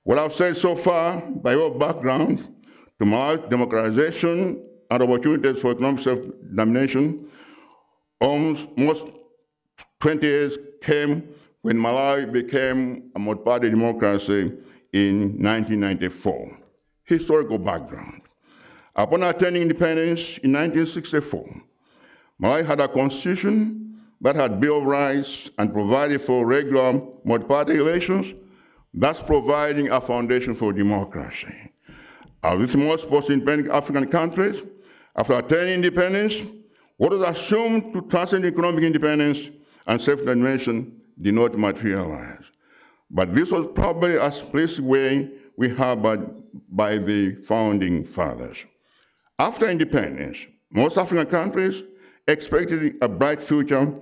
What I've said so far, by your background, to Malawi's democratization and opportunities for economic self-determination, almost 20 years came when Malawi became a multi-party democracy in 1994. Historical background. Upon attaining independence in 1964, Malawi had a constitution that had Bill of Rights and provided for regular multi-party elections, thus providing a foundation for democracy. As with most post-independent African countries, after attaining independence, what was assumed to transcend economic independence and self-determination did not materialize. But this was probably a explicit way we have by the founding fathers. After independence, most African countries expected a bright future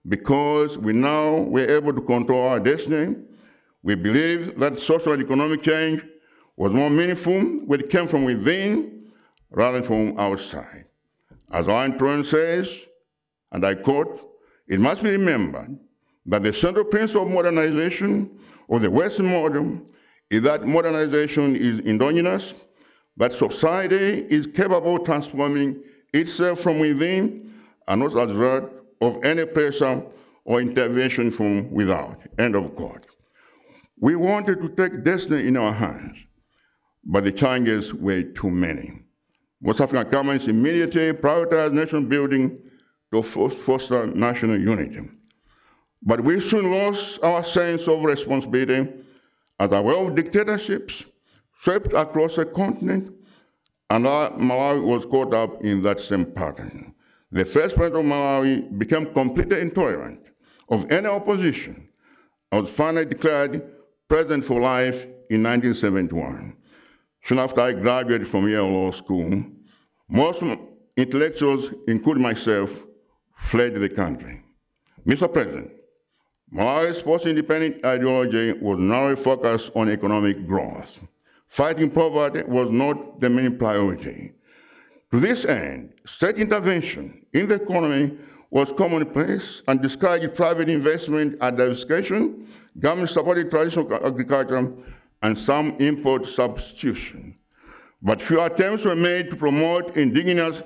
because we now were able to control our destiny. We believed that social and economic change was more meaningful when it came from within rather than from outside. As our intern says, and I quote, "It must be remembered that the central principle of modernization of the Western model is that modernization is endogenous, that society is capable of transforming itself from within and not as a result of any pressure or intervention from without," end of quote. We wanted to take destiny in our hands, but the challenges were too many. Most African governments immediately prioritized nation building to foster national unity. But we soon lost our sense of responsibility as a wave of dictatorships swept across the continent, and Malawi was caught up in that same pattern. The first president of Malawi became completely intolerant of any opposition and was finally declared president for life in 1971. Soon after I graduated from Yale Law School, most intellectuals, including myself, fled the country. Mr. President, Malawi's post-independent ideology was narrowly focused on economic growth. Fighting poverty was not the main priority. To this end, state intervention in the economy was commonplace and discouraged private investment and diversification, government-supported traditional agriculture, and some import substitution. But few attempts were made to promote indigenous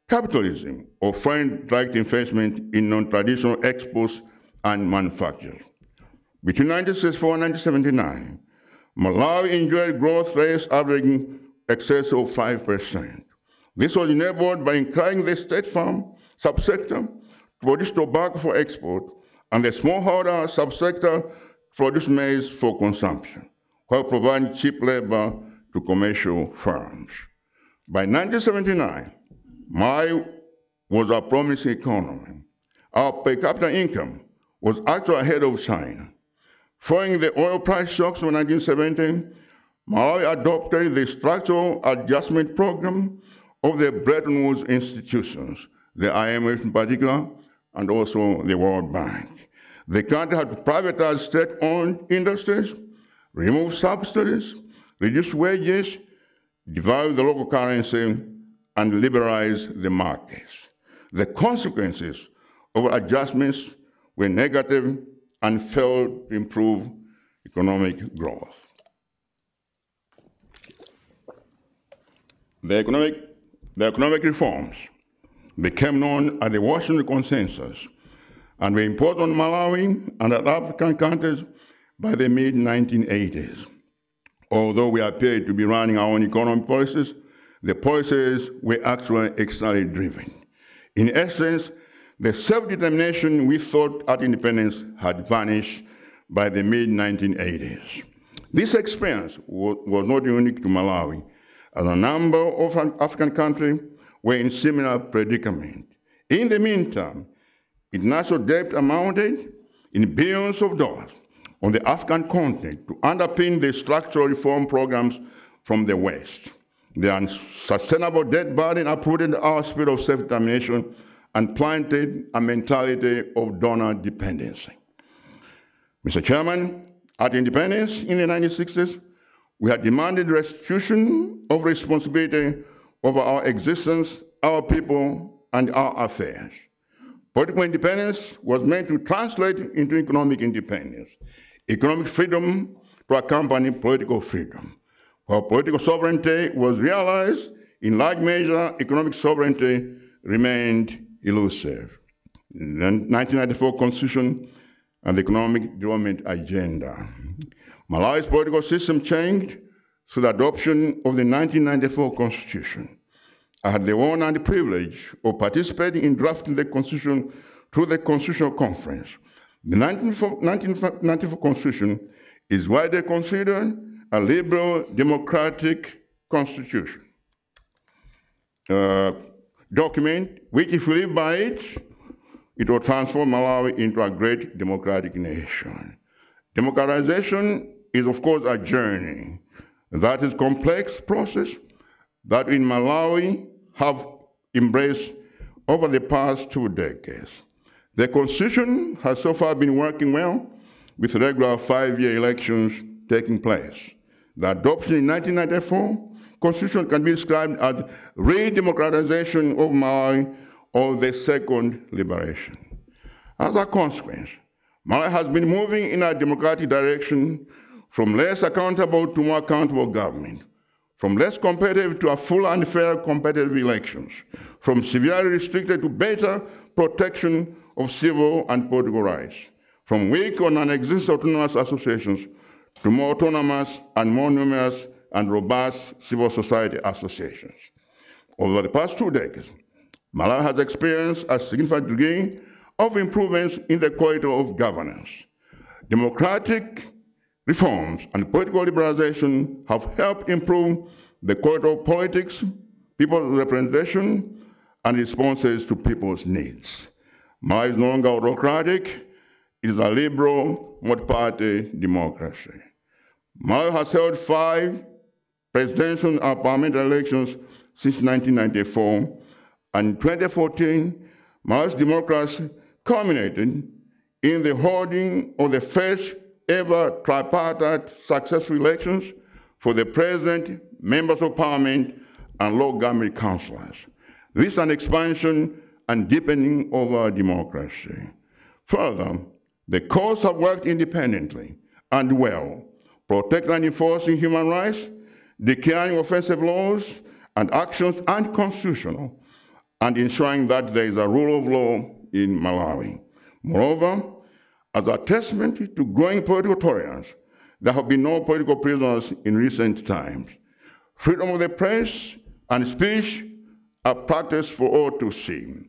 capitalism or foreign direct investment in non-traditional exports and manufactures. Between 1964 and 1979, Malawi enjoyed growth rates averaging excess of 5%. This was enabled by encouraging the state farm subsector to produce tobacco for export and the smallholder subsector to produce maize for consumption, while providing cheap labor to commercial firms. By 1979, Malawi was a promising economy. Our per capita income was actually ahead of China. Following the oil price shocks of 1970, Malawi adopted the structural adjustment program of the Bretton Woods institutions, the IMF in particular, and also the World Bank. The country had to privatize state-owned industries, remove subsidies, reduce wages, devalue the local currency, and liberalize the markets. The consequences of adjustments were negative and failed to improve economic growth. The economic reforms became known as the Washington Consensus and were imposed on Malawi and other African countries by the mid-1980s. Although we appeared to be running our own economic policies, the policies were actually externally driven. In essence, the self-determination we thought at independence had vanished by the mid-1980s. This experience was not unique to Malawi, as a number of African countries were in similar predicament. In the meantime, international debt amounted in billions of dollars on the African continent to underpin the structural reform programs from the West. The unsustainable debt burden uprooted our spirit of self-determination and planted a mentality of donor dependency. Mr. Chairman, at independence in the 1960s, we had demanded restitution of responsibility over our existence, our people, and our affairs. Political independence was meant to translate into economic independence. Economic freedom to accompany political freedom. While political sovereignty was realized, in large measure, economic sovereignty remained elusive. The 1994 Constitution and the Economic Development Agenda. Malawi's political system changed through the adoption of the 1994 Constitution. I had the honor and the privilege of participating in drafting the Constitution through the Constitutional Conference. The 1994 Constitution is widely considered a liberal democratic constitution document which, if we live by it, it will transform Malawi into a great democratic nation. Democratization is, of course, a journey. That is a complex process that in Malawi have embraced over the past 2 decades. The Constitution has so far been working well with regular 5-year elections taking place. The adoption in 1994 Constitution can be described as re-democratization of Malawi or the second liberation. As a consequence, Malawi has been moving in a democratic direction from less accountable to more accountable government, from less competitive to a full and fair competitive elections, from severely restricted to better protection of civil and political rights, from weak or non-existent autonomous associations to more autonomous and more numerous and robust civil society associations. Over the past 2 decades, Malawi has experienced a significant degree of improvements in the quality of governance. Democratic reforms and political liberalization have helped improve the quality of politics, people's representation, and responses to people's needs. Malawi is no longer autocratic, it is a liberal, multi-party democracy. Malawi has held 5 presidential and parliamentary elections since 1994, and in 2014, Malawi's democracy culminated in the holding of the first ever tripartite successful elections for the president, members of parliament, and local government councillors. This is an expansion and deepening of our democracy. Further, the courts have worked independently and well, protecting and enforcing human rights, declaring offensive laws and actions unconstitutional, and ensuring that there is a rule of law in Malawi. Moreover, as a testament to growing political tolerance, there have been no political prisoners in recent times. Freedom of the press and speech are practiced for all to see.